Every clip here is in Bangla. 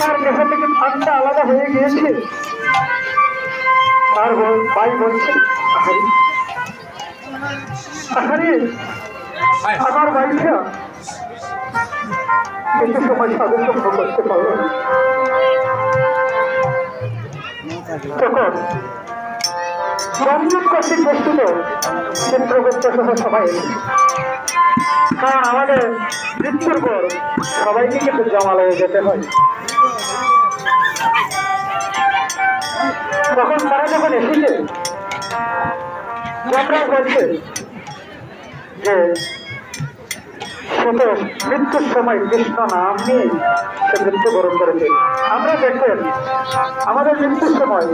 তার দেহ থেকে প্রাণটা আলাদা হয়ে গিয়েছে। আর ভাই বলছে, আহারে আমার ভাইটা কিছু সময় সাধুত্ব করতে পারল না। তখন জমজট কর্তৃক বস্তুত চিত্রগুপ্ত সহ সবাই, কারণ আমাদের মৃত্যুর পর সবাইকে কিন্তু জমালয়ে যেতে হয়। তখন তারা যখন এসেছে, যমরাজ বলছে যে সে তো মৃত্যুর সময় কৃষ্ণ নাম নিয়ে সে মৃত্যুবরণ করেছে। আমরা দেখবেন আমাদের মৃত্যুর সময়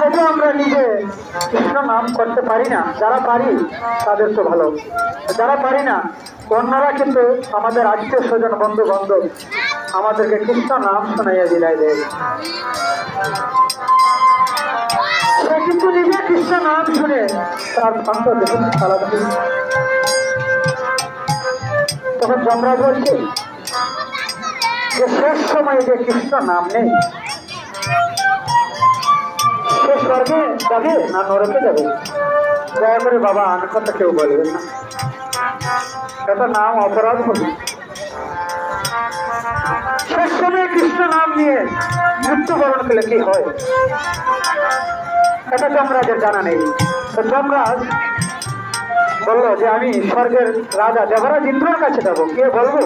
যদি আমরা নিজে কৃষ্ণ নাম করতে পারি না, যারা পারি তাদের তো ভালো, যারা পারি না অন্যরা কিন্তু আমাদের আত্মীয় স্বজন বন্ধু বান্ধব আমাদেরকে কৃষ্ণ নাম শোনাইয়া বিদায় দেয়। সে কিন্তু নিজে কৃষ্ণ নাম শুনে তার সঙ্গ দেখুন আলাদা। তখন যমরাজ বলছে যে শেষ সময়ে যে কৃষ্ণ নাম নেই, সে স্বর্গে যাবে না নরকে যাবে? দয়া করে বাবা আন কথা কেউ বলবেন না, এটা নাম অপরাধ হবে। শেষ সময়ে কৃষ্ণ নাম নিয়ে মৃত্যুবরণ করলে কি হয় এটা যমরাজের জানা নেই। তো যমরাজ বললো যে আমি স্বর্গের রাজা দেবরাজ ইন্দ্রের কাছে যাবো, গিয়ে বলবো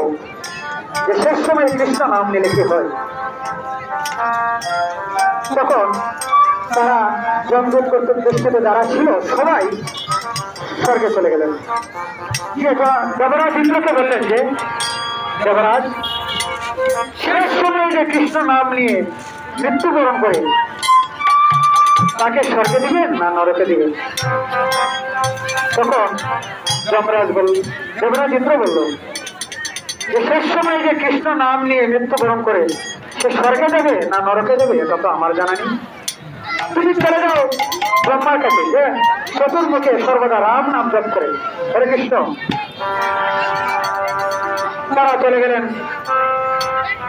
যে শেষ সময় কৃষ্ণ নাম নিলে কি হয়। তখন তারা জমজট করতে দৃষ্টিতে যারা ছিল সবাই স্বর্গে চলে গেলেন। দেবরাজ ইন্দ্রকে বললেন যে দেবরাজ শেষ সময় যে কৃষ্ণ নাম নিয়ে মৃত্যুবরণ করে তাকে স্বর্গে দিবেন না নরকে দিবেন? তখন দেবরাজ ইন্দ্র বলল যে শেষ সময় যে কৃষ্ণ নাম নিয়ে মৃত্যুবরণ করে সে স্বর্গে যাবে না নরকে যাবে এটা তো আমার জানা নেই। তুমি চলে যাও ব্রহ্মার কাছে, যে চতুর্মুখে সর্বদা রাম নাম জপ করে হরে কৃষ্ণ। তারা চলে গেলেন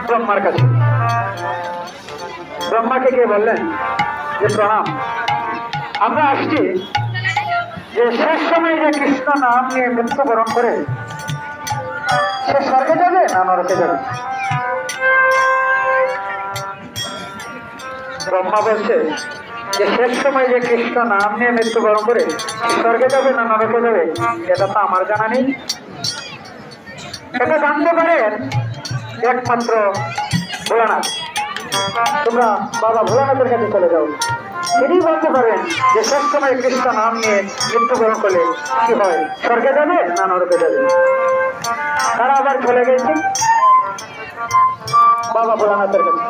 ব্রহ্মার কাছে। ব্রহ্মাকে গিয়ে বললেন যে প্রণাম, আমরা আসছি যে শেষ সময় যে কৃষ্ণ নাম নিয়ে মৃত্যুবরণ করে সে স্বর্গে যাবে না নরকে যাবে? ব্রহ্মা বলছে যে শেষ সময় যে কৃষ্ণ নাম নিয়ে মৃত্যুবরণ করে স্বর্গে যাবে না নরকে যাবে এটা তো আমার জানা নেই। এটা জানতে পারেন একমাত্র ভোলানাথ। তোমরা বাবা ভোলানাথের কাছে চলে যাও, তিনি বলতে পারেন যে শেষ সময় কৃষ্ণ নাম নিয়ে মৃত্যুবরণ করলে কি হয়, স্বর্গে যাবে না নরকে যাবে। তারা আবার চলে গেছে বাবা ভোলানাথের কাছে।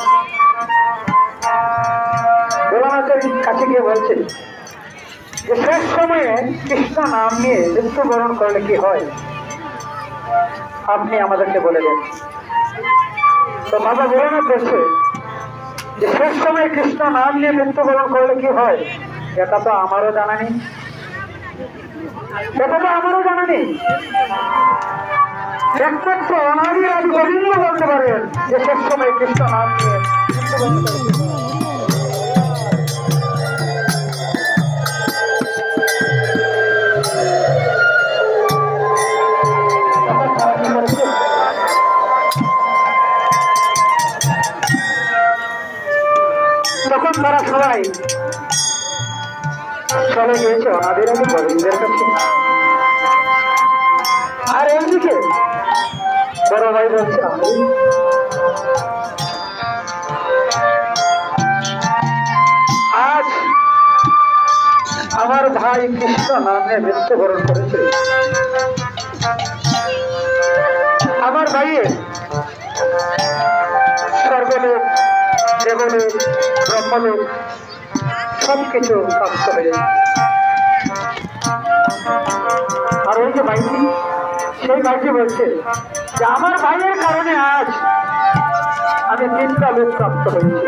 ভোলানাথের কাছে গিয়ে বলছে যে শেষ সময়ে কৃষ্ণ নাম নিয়ে মৃত্যুবরণ করলে কি হয় আপনি আমাদেরকে বলে দেন। তো বাবা ভোলানাথ বলছে যে শেষ সময়ে কৃষ্ণ নাম নিয়ে মৃত্যুবরণ করলে কি হয় এটা তো আমারও জানা নেই, এটা তো আমারও জানা নেই। একমাত্র অনাদি আদি গোবিন্দ বলতে পারেন যে শেষ সময় কৃষ্ণ নাম নিয়ে মৃত্যুবরণ করলে কি হয়। তখন তারা সবাই চলে গিয়েছে অনাদির আদি গোবিন্দের কাছে। আর এইদিকে বড় ভাই বলছে আজ আমার ভাই কৃষ্ণ নামে মৃত্যুবরণ করেছে, আমার ভাইয়ের স্বর্গলোক দেবলোক ব্রহ্মলোক সবকিছু নষ্ট হয়ে যায়। আর ওই যে ভাইটি, সেই ভাইটি বলছে যে আমার ভাইয়ের কারণে আজ আমি 3টা লোক প্রাপ্ত হয়েছি।